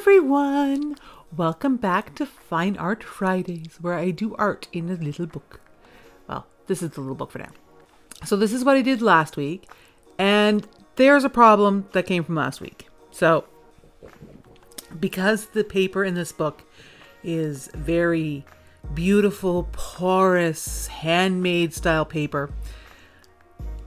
everyone! Welcome back to Fine Art Fridays, where I do art in a little book. Well, this is the little book for now. So this is what I did last week, and there's a problem that came from last week. So, because the paper in this book is very beautiful, porous, handmade style paper,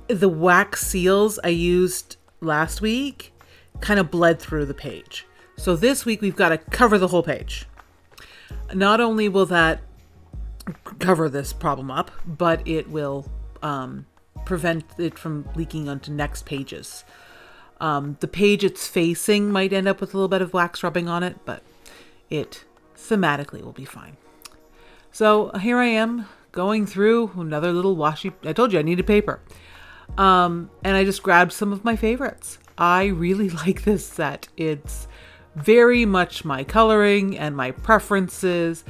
the wax seals I used last week kind of bled through the page. So this week we've got to cover the whole page. Not only will that cover this problem up, but it will prevent it from leaking onto next pages. The page it's facing might end up with a little bit of wax rubbing on it, but it thematically will be fine. So here I am going through another little washi. I told you I needed paper. And I just grabbed some of my favorites. I really like this set. It's very much my coloring and my preferences.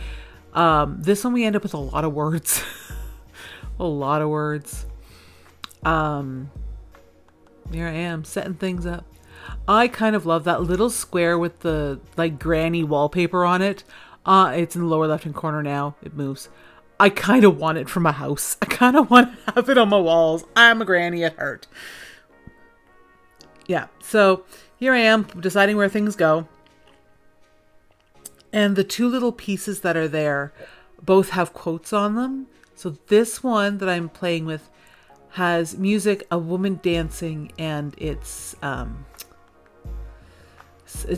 This one we end up with a lot of words. A lot of words. Here I am setting things up. I kind of love that little square with the like granny wallpaper on it. It's in the lower left hand corner now. It moves. I kind of want it for my house. I kind of want to have it on my walls. I'm a granny at heart. Yeah, so here I am deciding where things go. And the two little pieces that are there both have quotes on them. So this one that I'm playing with has music, a woman dancing, and it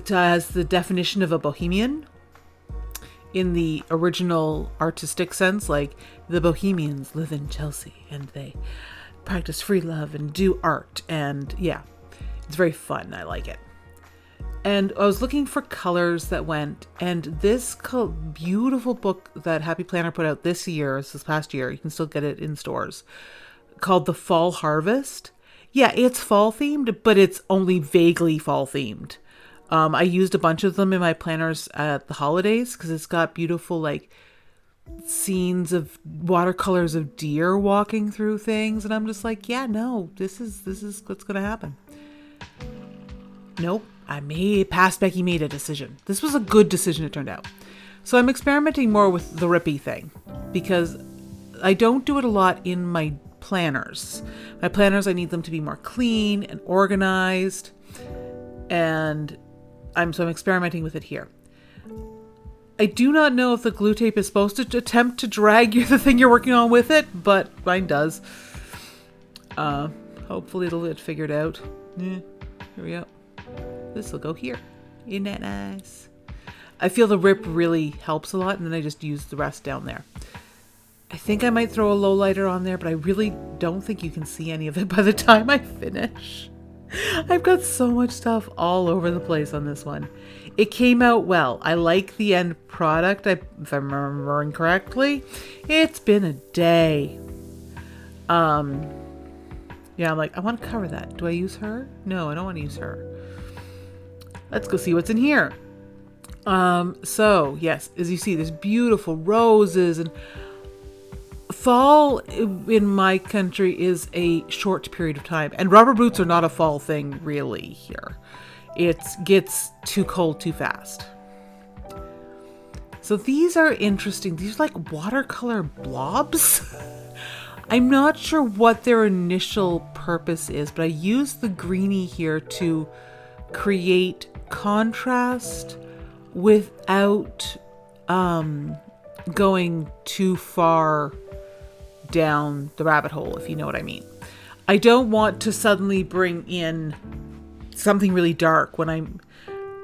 has the definition of a Bohemian in the original artistic sense, like the Bohemians live in Chelsea and they practice free love and do art, and yeah, it's very fun. I like it. And I was looking for colors that went, and this beautiful book that Happy Planner put out this past year, you can still get it in stores, called The Fall Harvest. Yeah, it's fall themed, but it's only vaguely fall themed. I used a bunch of them in my planners at the holidays because it's got beautiful like scenes of watercolors of deer walking through things, and I'm just like, yeah, no, this is what's gonna happen. Nope, Becky made a decision. This was a good decision, it turned out. So I'm experimenting more with the rippy thing because I don't do it a lot in my planners. My planners, I need them to be more clean and organized, and I'm experimenting with it here. I do not know if the glue tape is supposed to attempt to drag the thing you're working on with it, but mine does. Hopefully it'll get figured out. Yeah, here we go. This will go here. Isn't that nice? I feel the rip really helps a lot, and then I just use the rest down there. I think I might throw a lowlighter on there, but I really don't think you can see any of it by the time I finish. I've got so much stuff all over the place on this one. It came out well. I like the end product, if I'm remembering correctly. It's been a day. Yeah, I'm like, I want to cover that. Do I use her? No, I don't want to use her. Let's go see what's in here. So, yes, as you see, there's beautiful roses, and fall in my country is a short period of time, and rubber boots are not a fall thing really here. It gets too cold too fast. So these are interesting. These are like watercolor blobs. I'm not sure what their initial purpose is, but I use the greenie here to create contrast without going too far down the rabbit hole, if you know what I mean. I don't want to suddenly bring in something really dark when I'm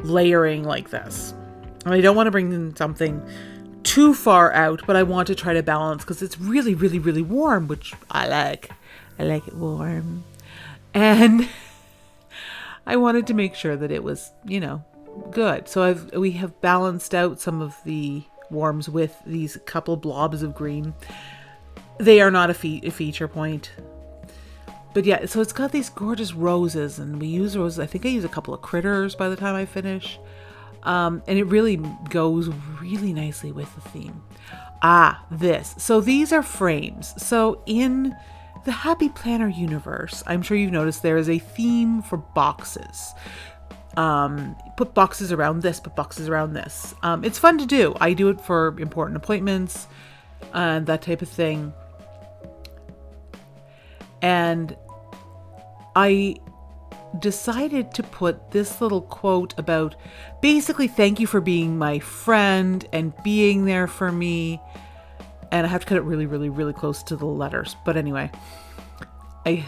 layering like this. And I don't want to bring in something too far out, but I want to try to balance because it's really, really, really warm, which I like. I like it warm. And I wanted to make sure that it was, good. So we have balanced out some of the warms with these couple blobs of green. They are not a feature point. But yeah, so it's got these gorgeous roses, and we use roses. I think I use a couple of critters by the time I finish. And it really goes really nicely with the theme. This. So these are frames. So in the Happy Planner universe, I'm sure you've noticed there is a theme for boxes. put boxes around this, put boxes around this. It's fun to do. I do it for important appointments and that type of thing. And I decided to put this little quote about basically thank you for being my friend and being there for me. And I have to cut it really, really, really close to the letters. But anyway,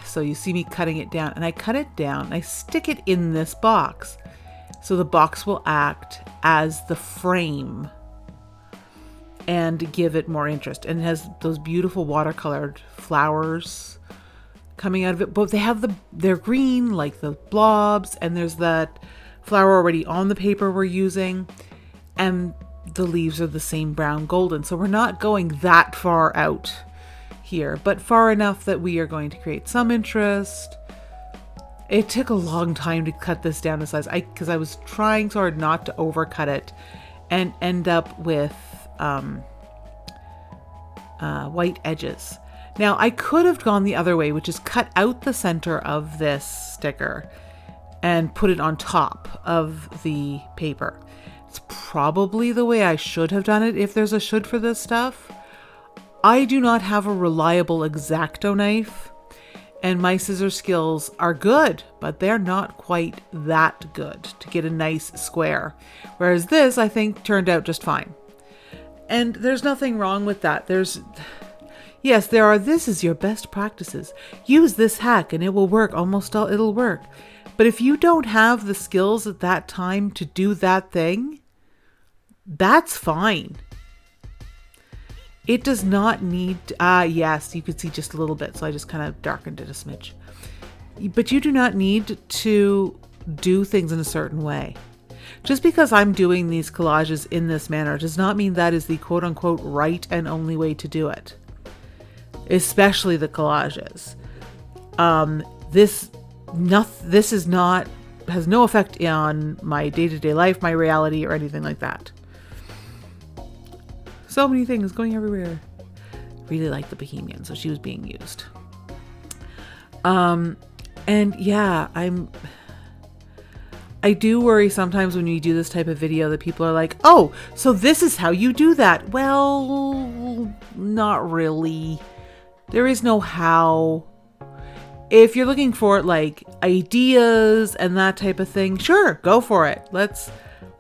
so you see me cutting it down, and I cut it down. I stick it in this box. So the box will act as the frame and give it more interest. And it has those beautiful watercolored flowers coming out of it, but they're green like the blobs, and there's that flower already on the paper we're using, and the leaves are the same brown golden. So we're not going that far out here, but far enough that we are going to create some interest. It took a long time to cut this down to size because I was trying so hard not to overcut it and end up with white edges. Now, I could have gone the other way, which is cut out the center of this sticker and put it on top of the paper. It's probably the way I should have done it if there's a should for this stuff. I do not have a reliable X-Acto knife, and my scissor skills are good, but they're not quite that good to get a nice square. Whereas this, I think, turned out just fine. And there's nothing wrong with that. Yes, there are, this is your best practices. Use this hack and it will work. It'll work. But if you don't have the skills at that time to do that thing, that's fine. It does not need, yes, you could see just a little bit. So I just kind of darkened it a smidge. But you do not need to do things in a certain way. Just because I'm doing these collages in this manner does not mean that is the quote unquote right and only way to do it. Especially the collages. This has no effect on my day-to-day life, my reality, or anything like that. So many things going everywhere. Really like the Bohemian, so she was being used. And yeah, I do worry sometimes when you do this type of video that people are like, oh, so this is how you do that. Well, not really. There is no how. If you're looking for like ideas and that type of thing, sure, go for it. Let's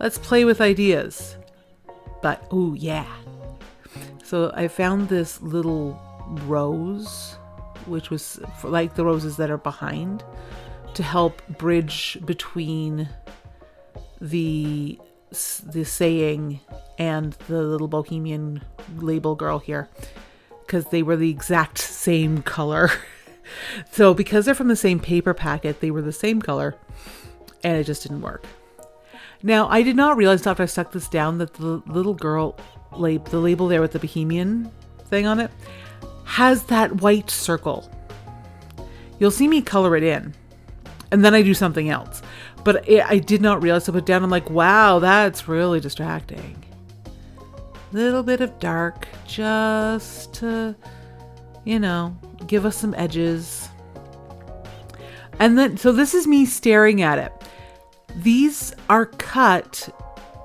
play with ideas. But, oh yeah. So I found this little rose, which was like the roses that are behind, to help bridge between the saying and the little Bohemian label girl here, because they were the exact same color. So because they're from the same paper packet, they were the same color, and it just didn't work. Now, I did not realize after I stuck this down that the little girl, the label there with the Bohemian thing on it, has that white circle. You'll see me color it in, and then I do something else. But I did not realize to put down. I'm like, wow, that's really distracting. Little bit of dark, just to, give us some edges. And then, so this is me staring at it. These are cut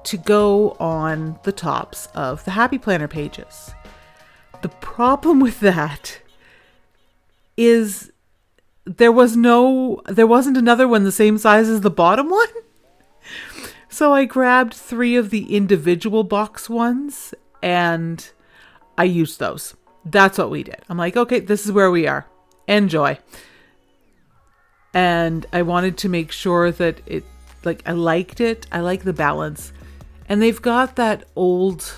to go on the tops of the Happy Planner pages. The problem with that is there wasn't another one the same size as the bottom one. So I grabbed 3 of the individual box ones and I used those. That's what we did. I'm like, okay, this is where we are. Enjoy. And I wanted to make sure that I liked it. I like the balance. And they've got that old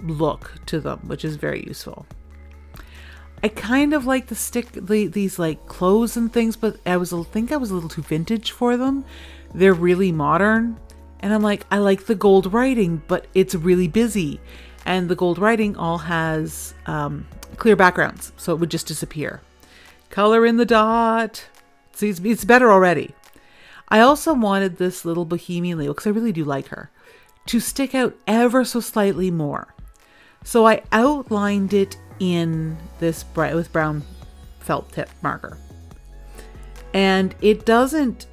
look to them, which is very useful. I kind of like these like clothes and things, but I think I was a little too vintage for them. They're really modern. And I'm like, I like the gold writing, but it's really busy. And the gold writing all has clear backgrounds, so it would just disappear. Color in the dot. See, it's better already. I also wanted this little Bohemian label, because I really do like her, to stick out ever so slightly more. So I outlined it in this with brown felt tip marker. And it doesn't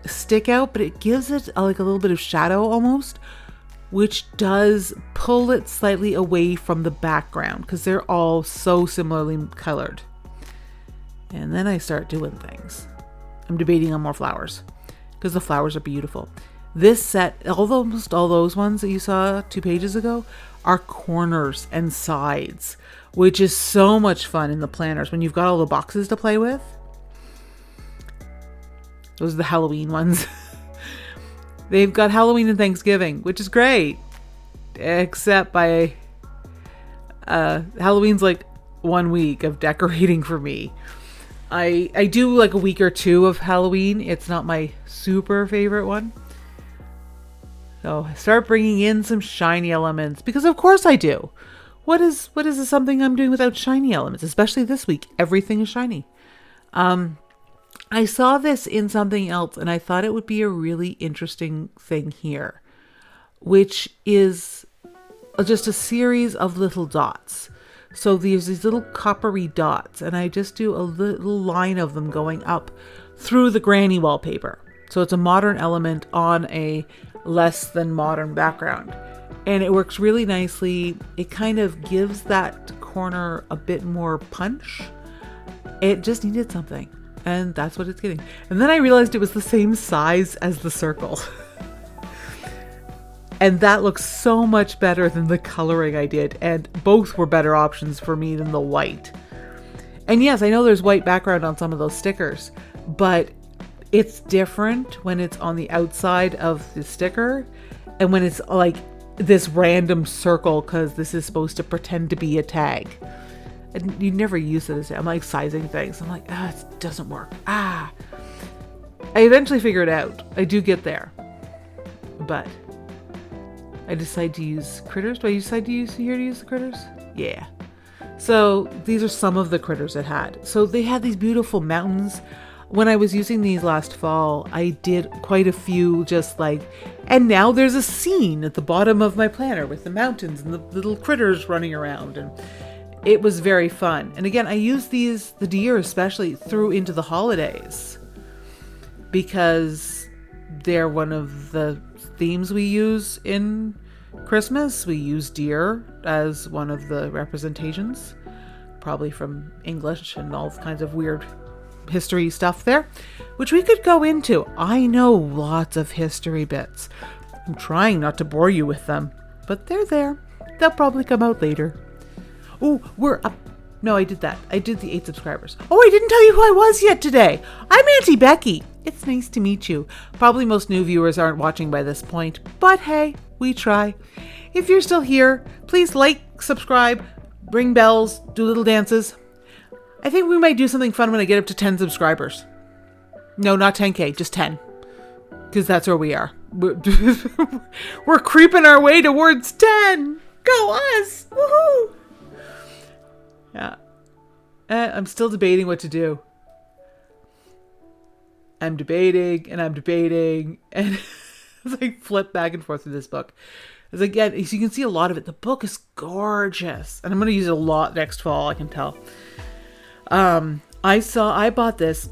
stick out, but it gives it like a little bit of shadow almost, which does pull it slightly away from the background because they're all so similarly colored. And then I start doing things. I'm debating on more flowers because the flowers are beautiful. This set, almost all those ones that you saw 2 pages ago, are corners and sides, which is so much fun in the planners when you've got all the boxes to play with. Those are the Halloween ones. They've got Halloween and Thanksgiving, which is great. Except by Halloween's like 1 week of decorating for me. I do like a week or 2 of Halloween. It's not my super favorite one. So I start bringing in some shiny elements because of course I do. What is something I'm doing without shiny elements? Especially this week, everything is shiny. I saw this in something else and I thought it would be a really interesting thing here, which is just a series of little dots. So there's these little coppery dots and I just do a little line of them going up through the granny wallpaper. So it's a modern element on a less than modern background. And it works really nicely. It kind of gives that corner a bit more punch. It just needed something. And that's what it's getting. And then I realized it was the same size as the circle. And that looks so much better than the coloring I did. And both were better options for me than the white. And yes, I know there's white background on some of those stickers, but it's different when it's on the outside of the sticker and when it's like this random circle because this is supposed to pretend to be a tag. And you never use it as I'm like sizing things. I'm like, it doesn't work. I eventually figure it out. I do get there. But I decide to use critters. Do I decide to use the critters? Yeah. So these are some of the critters it had. So they had these beautiful mountains. When I was using these last fall, I did quite a few just like, and now there's a scene at the bottom of my planner with the mountains and the little critters running around. And it was very fun. And again, I use these, the deer especially, through into the holidays because they're one of the themes we use in Christmas. We use deer as one of the representations, probably from English and all kinds of weird history stuff there, which we could go into. I know lots of history bits. I'm trying not to bore you with them, but they're there. They'll probably come out later. Oh, we're up. No, I did that. I did the 8 subscribers. Oh, I didn't tell you who I was yet today. I'm Auntie Becky. It's nice to meet you. Probably most new viewers aren't watching by this point, but hey, we try. If you're still here, please like, subscribe, ring bells, do little dances. I think we might do something fun when I get up to 10 subscribers. No, not 10K, just 10. Because that's where we are. We're creeping our way towards 10. Go us! Woohoo! Yeah. I'm still debating what to do. I'm debating and as I flip back and forth through this book. As again, as you can see a lot of it, the book is gorgeous. And I'm going to use it a lot next fall, I can tell. I bought this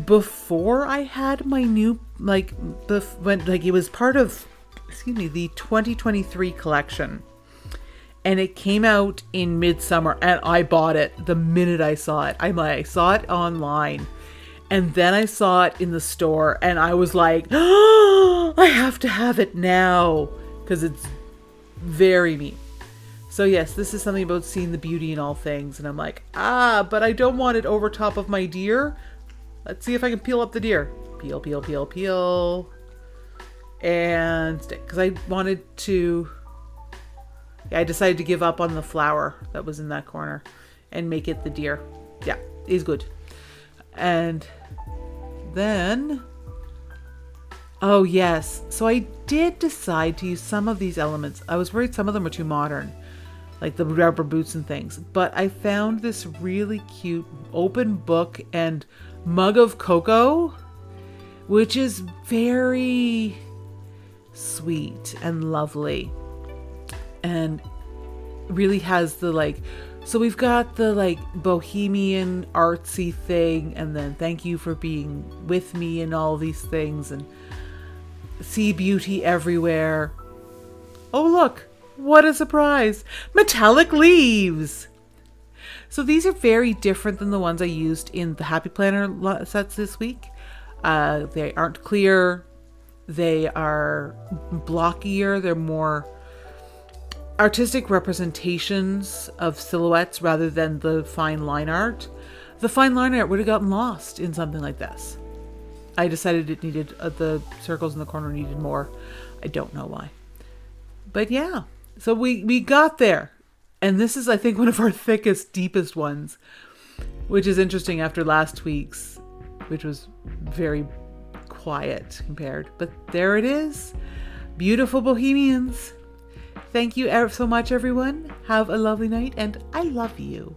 before I had my new, when it was part of, the 2023 collection. And it came out in midsummer and I bought it the minute I saw it. I saw it online and then I saw it in the store and I was like, oh, I have to have it now because it's very neat. So yes, this is something about seeing the beauty in all things. And I'm like, but I don't want it over top of my deer. Let's see if I can peel up the deer. Peel, peel, peel, peel. And because I wanted to, I decided to give up on the flower that was in that corner and make it the deer. Yeah, he's good. And then, oh yes. So I did decide to use some of these elements. I was worried some of them were too modern, like the rubber boots and things. But I found this really cute open book and mug of cocoa, which is very sweet and lovely. And really has the So we've got the like Bohemian artsy thing, and then thank you for being with me and all these things, and see beauty everywhere. Oh look, what a surprise! Metallic leaves! So these are very different than the ones I used in the Happy Planner sets this week. They aren't clear. They are blockier. They're more artistic representations of silhouettes rather than the fine line art. The fine line art would have gotten lost in something like this. I decided it needed, the circles in the corner needed more. I don't know why. But yeah, so we got there. And this is, I think, one of our thickest, deepest ones, which is interesting after last week's, which was very quiet compared. But there it is. Beautiful Bohemians. Thank you so much, everyone. Have a lovely night, and I love you.